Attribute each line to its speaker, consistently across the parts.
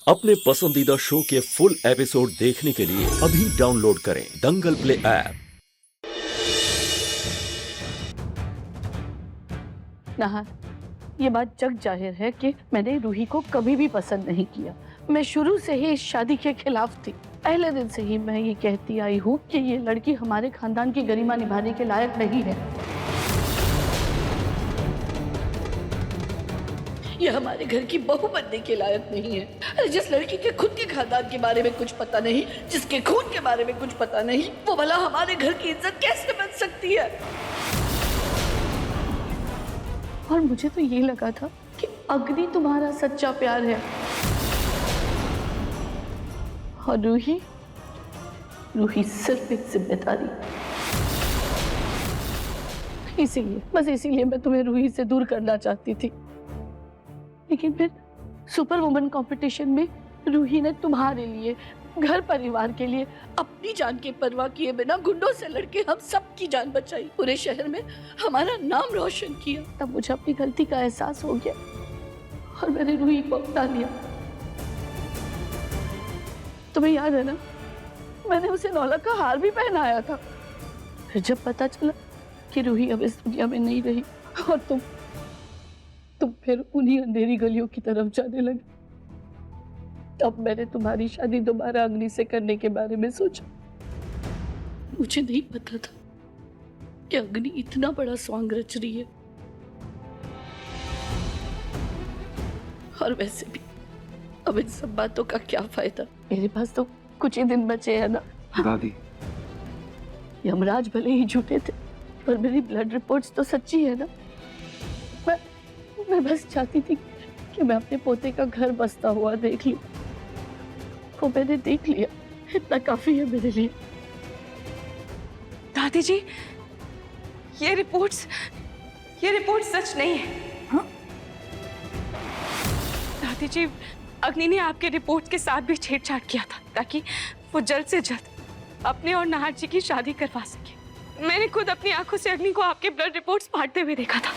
Speaker 1: अपने पसंदीदा शो के फुल एपिसोड देखने के लिए अभी डाउनलोड करें दंगल प्ले ऐप।
Speaker 2: नाहर, ये बात जग जाहिर है कि मैंने रूही को कभी भी पसंद नहीं किया। मैं शुरू से ही इस शादी के खिलाफ थी। पहले दिन से ही मैं ये कहती आई हूँ कि ये लड़की हमारे खानदान की गरिमा निभाने के लायक नहीं है। ये हमारे घर की बहू बनने के लायक नहीं है। अरे जिस लड़की के खुद के खानदान के बारे में कुछ पता नहीं, जिसके खून के बारे में कुछ पता नहीं, वो भला हमारे घर की इज्जत कैसे बन सकती है? और मुझे तो ये लगा था कि अग्नि तुम्हारा सच्चा प्यार है और रूही सिर्फ एक जिम्मेदारी। इसीलिए मैं तुम्हें रूही से दूर करना चाहती थी। लेकिन फिर सुपर वुमन कंपटीशन में रूही ने तुम्हारे लिए, घर परिवार के लिए अपनी जान की परवाह किए बिना गुंडों से लड़के हम सब की जान बचाई, पूरे शहर में हमारा नाम रोशन किया। तब मुझे अपनी गलती का एहसास हो गया और मैंने रूही को अपना लिया। तुम्हें याद है ना, मैंने उसे नौलख का हार भी पहनाया था। फिर जब पता चला कि रूही अब इस दुनिया में नहीं रही और तुम फिर उन्हीं अंधेरी गलियों की तरफ जाने लगे, तब मैंने तुम्हारी शादी दोबारा अग्नि से करने के बारे में सोचा। मुझे नहीं पता था कि अग्नि इतना बड़ा सॉन्ग रच रही है। और वैसे भी अब इन सब बातों का क्या फायदा? मेरे पास तो कुछ ही दिन बचे हैं ना।
Speaker 3: दादी,
Speaker 2: यमराज भले ही झूठे थे पर मेरी ब्लड रिपोर्ट्स तो सच्ची है ना। मैं बस चाहती थी कि मैं अपने पोते का घर बसता हुआ देख लूं। वो मैंने देख लिया, इतना काफी है मेरे लिए।
Speaker 4: दादी जी, ये रिपोर्ट्स सच नहीं है।
Speaker 3: हाँ?
Speaker 4: दादी जी, अग्नि ने आपके रिपोर्ट के साथ भी छेड़छाड़ किया था ताकि वो जल्द से जल्द अपने और नाहर जी की शादी करवा सके। मैंने खुद अपनी आंखों से अग्नि को आपके ब्लड रिपोर्ट्स फाड़ते हुए देखा था।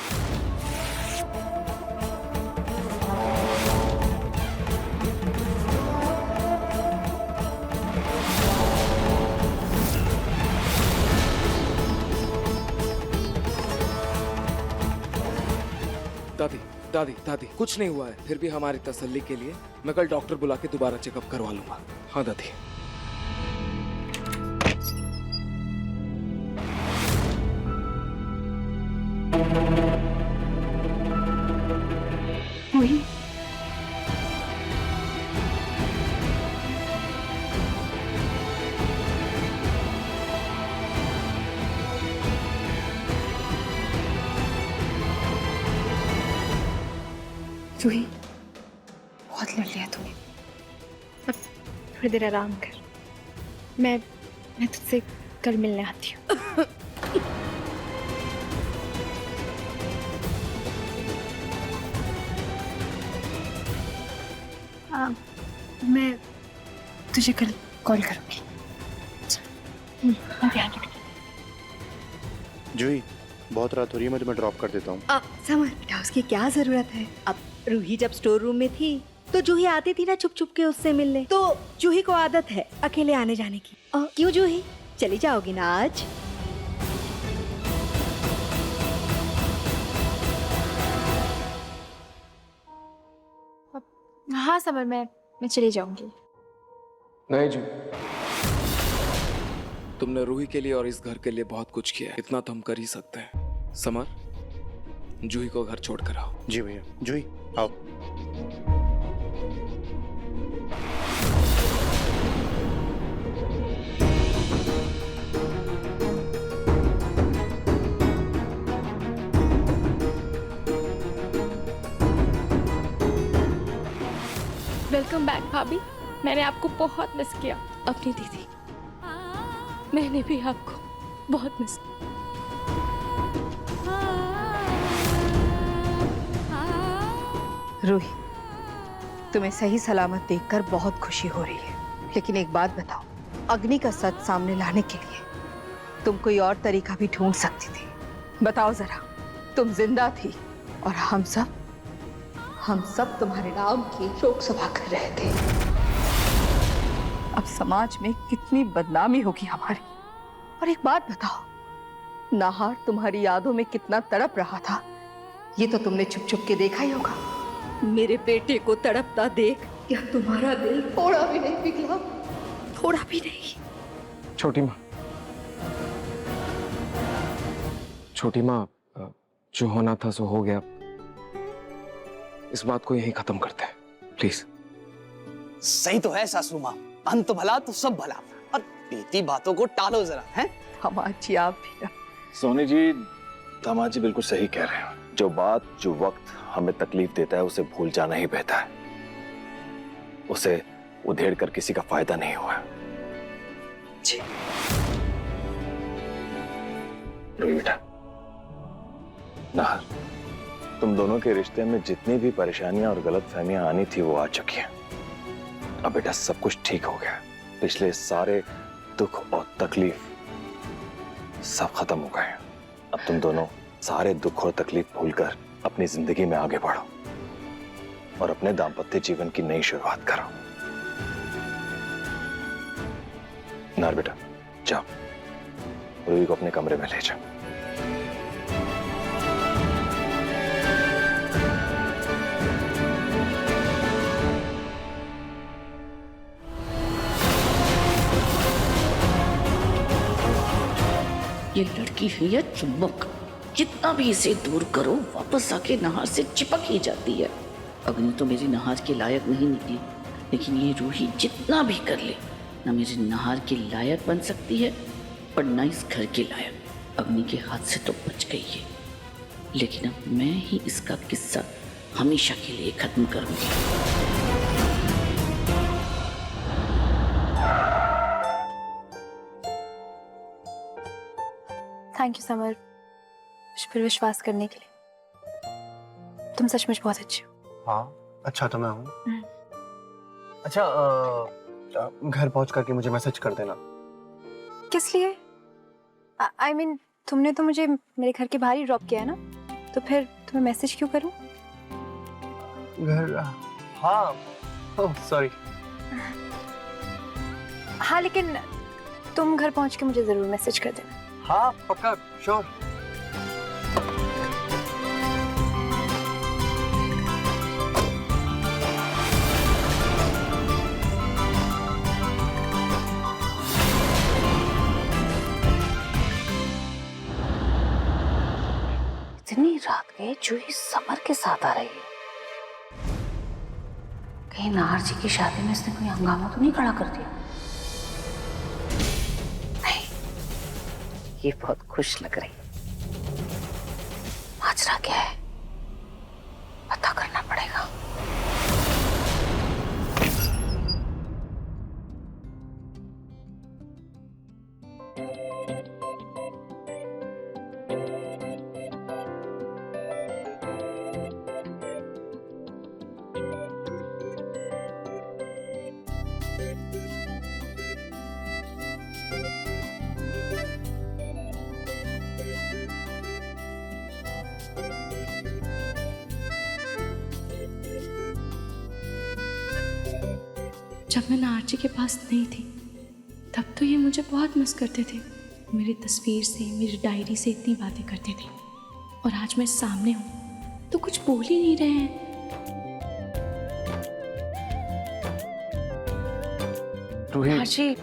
Speaker 3: दादी कुछ नहीं हुआ है। फिर भी हमारी तसल्ली के लिए मैं कल डॉक्टर बुला के दोबारा चेकअप करवा लूंगा। हाँ दादी।
Speaker 2: वही
Speaker 5: रूही, बहुत लड़ लिया तूने। अब थोड़ी देर आराम कर। मैं तुझसे कल मिलने आती हूँ। मैं तुझे कल कॉल करूँगी। ध्यान रख।
Speaker 6: जूही, बहुत रात हो रही है, मैं तुम्हें ड्रॉप कर देता हूँ।
Speaker 7: समर बेटा, उसकी क्या जरूरत है? अब रूही जब स्टोर रूम में थी तो जूही आती थी ना छुप छुप के उससे मिलने, तो जूही को आदत है अकेले आने जाने की। क्यों जूही, चली जाओगी ना आज?
Speaker 5: हाँ समर, मैं चली जाऊंगी।
Speaker 3: नहीं जी, तुमने रूही के लिए और इस घर के लिए बहुत कुछ किया है। इतना तो हम कर ही सकते हैं। समर, जूही को घर छोड़ कर आओ।
Speaker 6: जी भैया। जूही आओ।
Speaker 4: वेलकम बैक भाभी। मैंने आपको बहुत मिस किया।
Speaker 2: अपनी दीदी, मैंने भी आपको बहुत मिस किया।
Speaker 7: रूही, तुम्हें सही सलामत देखकर बहुत खुशी हो रही है, लेकिन एक बात बताओ, अग्नि का सच सामने लाने के लिए तुम कोई और तरीका भी ढूंढ सकती थी। बताओ जरा, तुम जिंदा थी और हम सब तुम्हारे नाम की शोक सभा कर रहे थे। अब समाज में कितनी बदनामी होगी हमारी। और एक बात बताओ, नाहर तुम्हारी यादों में कितना तड़प रहा था, ये तो तुमने छुप छुप के देखा ही होगा। मेरे बेटे को तड़पता देख क्या तुम्हारा दिल थोड़ा भी नहीं पिघला? थोड़ा भी नहीं।
Speaker 3: छोटी माँ, जो होना था सो हो गया। इस बात को यहीं खत्म करते हैं प्लीज।
Speaker 8: सही तो है सासू माँ, अंत भला तो सब भला। और बीती बातों को टालो जरा, हैं?
Speaker 7: हमारी आप भी ना।
Speaker 6: सोनी जी, दामाद जी बिल्कुल सही कह रहे हैं। जो बात, जो वक्त हमें तकलीफ देता है उसे भूल जाना ही बेहतर है। उसे उधेड़ कर किसी का फायदा नहीं हुआ।
Speaker 8: जी
Speaker 6: रूही बेटा, नाहर, तुम दोनों के रिश्ते में जितनी भी परेशानियां और गलतफहमियां आनी थी वो आ चुकी हैं। अब बेटा सब कुछ ठीक हो गया। पिछले सारे दुख और तकलीफ सब खत्म हो गए। अब तुम दोनों सारे दुख और तकलीफ भूलकर अपनी जिंदगी में आगे बढ़ो और अपने दाम्पत्य जीवन की नई शुरुआत करो। नार बेटा, जाओ रूही को अपने कमरे में ले जाओ।
Speaker 2: ये लड़की है या चुंबक, जितना भी इसे दूर करो वापस आके नहार से चिपक ही जाती है। अग्नि तो मेरी नहार के लायक नहीं निकली, लेकिन ये रूही जितना भी कर ले ना मेरे नहार के लायक बन सकती है और ना इस घर के लायक। अग्नि के हाथ से तो बच गई है, लेकिन अब मैं ही इसका किस्सा हमेशा के लिए खत्म करूंगी।
Speaker 5: थैंक यू समर, मुझ पर विश्वास करने के लिए। तुम सचमुच बहुत अच्छे हो।
Speaker 9: हाँ, अच्छा तो मैं हूँ। अच्छा, घर पहुंच करके मुझे मैसेज कर देना।
Speaker 5: किस लिए? I mean, तुमने तो मुझे मेरे घर के बाहर ही ड्रॉप किया है ना, तो फिर तुम्हें मैसेज क्यों करूँ?
Speaker 9: घर, हाँ, ओह सॉरी।
Speaker 5: हाँ, लेकिन तुम घर पहुंच के मुझे जरूर मैसेज कर देना।
Speaker 9: हाँ पक्का, श्योर।
Speaker 2: इतनी रात के जूही समर के साथ आ रही है। कहीं नाहर जी की शादी में इसने कोई हंगामा तो नहीं खड़ा कर दिया? ये बहुत खुश लग रही है। माजरा क्या है पता करना पड़ेगा।
Speaker 4: जब मैं नाहर जी के पास नहीं थी तब तो ये मुझे बहुत मिस करते थे। मेरी तस्वीर से, मेरी डायरी से इतनी बातें करते थे, और आज मैं सामने हूँ तो कुछ बोल ही नहीं रहे हैं।
Speaker 3: रूही,
Speaker 4: नाहर जी,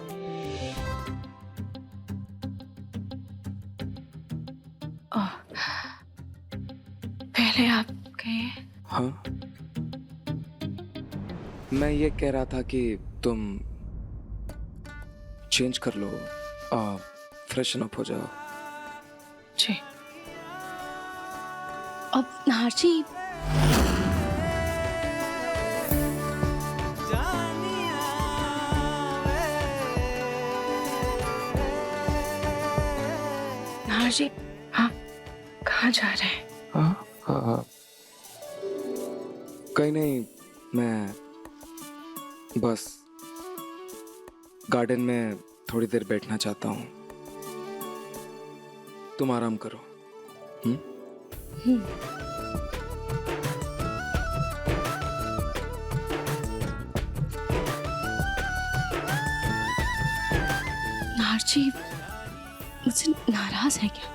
Speaker 4: पहले आप कहिए।
Speaker 3: हाँ, मैं ये कह रहा था कि तुम चेंज कर लो, फ्रेशन अप हो जाओ।
Speaker 4: जी। अब नाहर जी, नाहर जी, हाँ, कहाँ जा रहे हैं?
Speaker 3: हाँ, कहीं नहीं, मैं बस गार्डन में थोड़ी देर बैठना चाहता हूँ। तुम आराम करो।
Speaker 2: आरची मुझसे नाराज है क्या?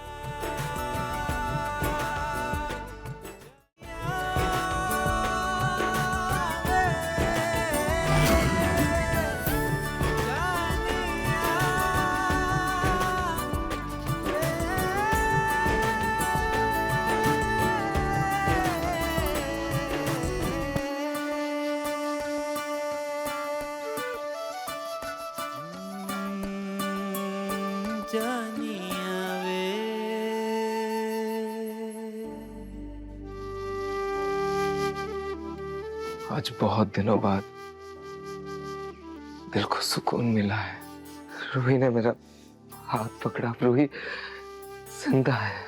Speaker 3: आज बहुत दिनों बाद दिल को सुकून मिला है। रूही ने मेरा हाथ पकड़ा। रूही जिंदा है,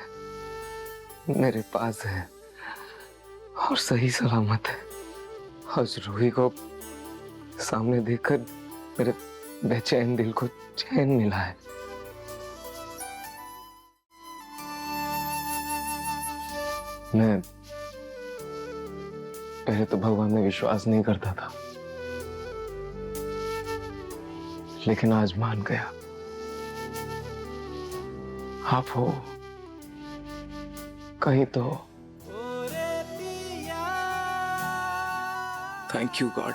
Speaker 3: मेरे पास है और सही सलामत है। आज रूही को सामने देखकर मेरे बेचैन दिल को चैन मिला है। मैं पहले तो भगवान में विश्वास नहीं करता था, लेकिन आज मान गया। आप हो कहीं तो। Thank you God.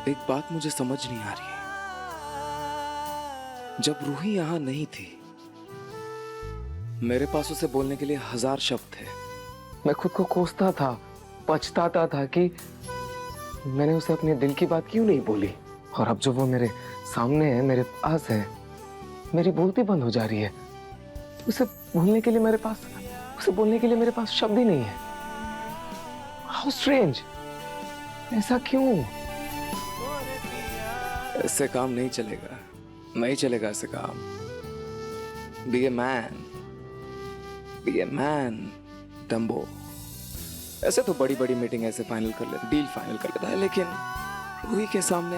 Speaker 3: एक बात मुझे समझ नहीं आ रही है। जब रूही यहां नहीं थी, मेरे पास उसे बोलने के लिए 1000 शब्द थे। मैं खुद को कोसता था, पछताता था कि मैंने उसे अपने दिल की बात क्यों नहीं बोली। और अब जो वो मेरे सामने है, मेरे पास है, मेरी बोलती बंद हो जा रही है। उसे बोलने के लिए मेरे पास शब्द ही नहीं है। How strange. ऐसा क्यों? ऐसे काम नहीं चलेगा, नहीं चलेगा ऐसे काम। Be a man dumbo. ऐसे तो बड़ी बड़ी मीटिंग ऐसे फाइनल कर लेता, डील फाइनल कर लेता है, लेकिन रूही के सामने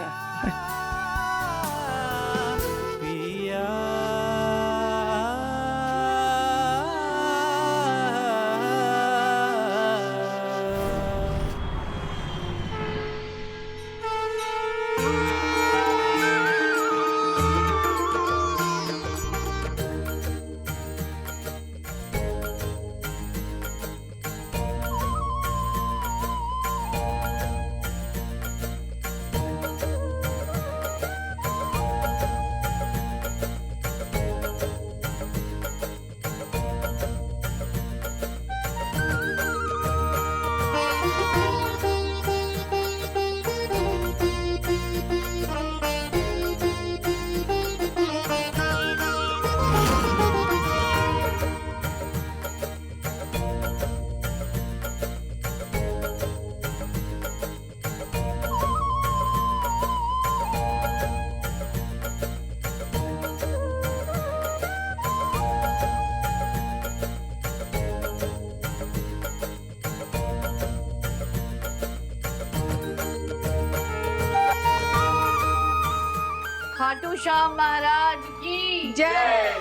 Speaker 2: खाटू श्याम महाराज की जय।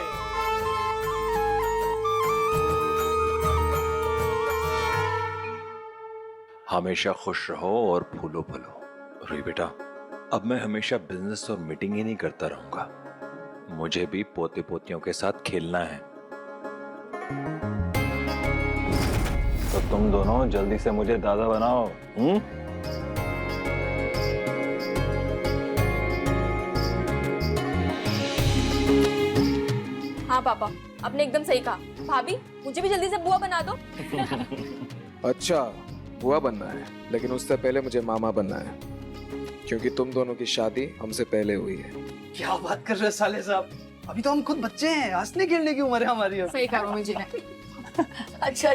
Speaker 6: हमेशा खुश रहो और फूलो फलो। रूही बेटा, अब मैं हमेशा बिजनेस और मीटिंग ही नहीं करता रहूंगा। मुझे भी पोते पोतियों के साथ खेलना है। तो तुम दोनों जल्दी से मुझे दादा बनाओ।
Speaker 5: हाँ पापा, आपने एकदम सही कहा। भाभी, मुझे भी जल्दी से बुआ बना दो।
Speaker 3: अच्छा, बुआ बनना है, लेकिन उससे पहले मुझे मामा बनना है, क्योंकि तुम दोनों की शादी हमसे पहले हुई है।
Speaker 8: क्या बात कर रहे हो साले साहब? अभी तो हम खुद बच्चे हैं, हंसने खेलने की उम्र है हमारी।
Speaker 2: सही कहा मम्मी जी ने। अच्छा,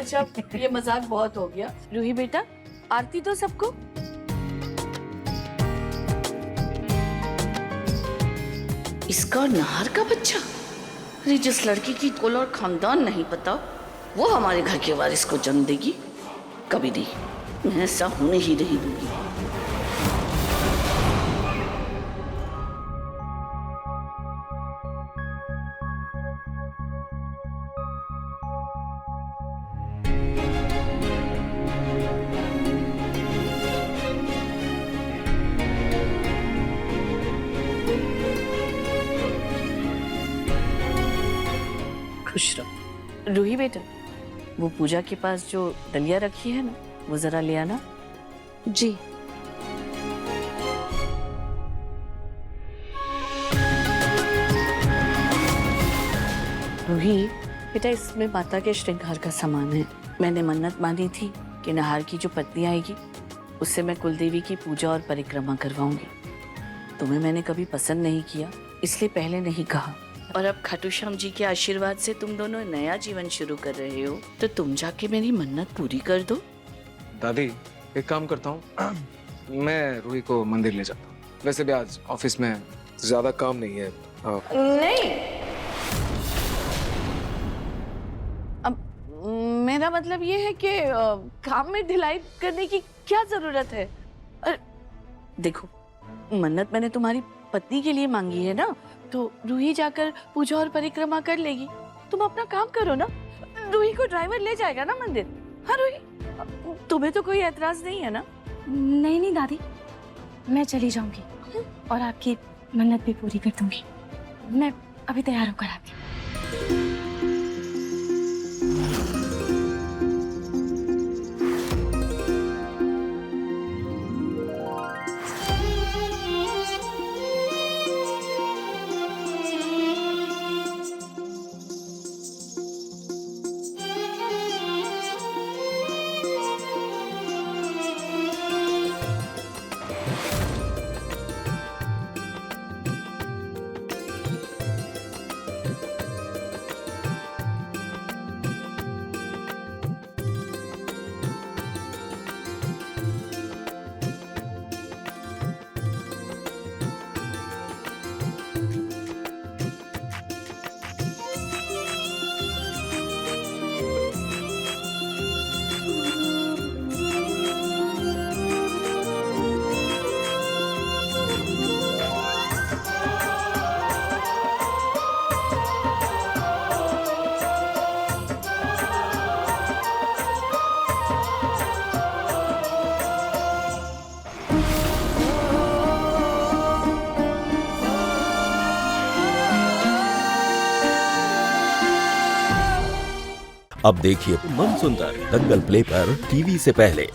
Speaker 2: ये मजाक बहुत हो गया। रूही बेटा, आरती तो सबको। इसका नाहर का बच्चा? अरे जिस लड़की की कुल और खानदान नहीं पता, वो हमारे घर के वारिस को जन्म देगी? कभी नहीं, मैं ऐसा होने ही नहीं दूंगी। खुश रहो। रूही बेटा, वो पूजा के पास जो डलिया रखी है ना, वो जरा ले आना।
Speaker 5: जी।
Speaker 2: रूही बेटा, इसमें माता के श्रृंगार का सामान है। मैंने मन्नत मानी थी कि नाहर की जो पत्नी आएगी उससे मैं कुलदेवी की पूजा और परिक्रमा करवाऊंगी। तुम्हें मैंने कभी पसंद नहीं किया, इसलिए पहले नहीं कहा। और अब खाटू श्याम जी के आशीर्वाद से तुम दोनों नया जीवन शुरू कर रहे हो, तो तुम जाके मेरी मन्नत पूरी कर दो।
Speaker 3: दादी, एक काम करता हूँ, मैं रूही को मंदिर ले जाता हूँ। वैसे भी आज ऑफिस में ज्यादा काम नहीं है।
Speaker 2: नहीं, अब मेरा मतलब ये है कि काम में ढिलाई करने की क्या जरूरत है। देखो, मन्नत मैंने तुम्हारी पत्नी के लिए मांगी है ना, तो रूही जाकर पूजा और परिक्रमा कर लेगी। तुम अपना काम करो ना, रूही को ड्राइवर ले जाएगा ना मंदिर। हाँ रूही, तुम्हें तो कोई एतराज नहीं है ना?
Speaker 5: नहीं नहीं दादी, मैं चली जाऊंगी और आपकी मन्नत भी पूरी कर दूंगी। मैं अभी तैयार होकर आती हूँ।
Speaker 1: अब देखिए मन सुंदर दंगल प्ले पर टीवी से पहले।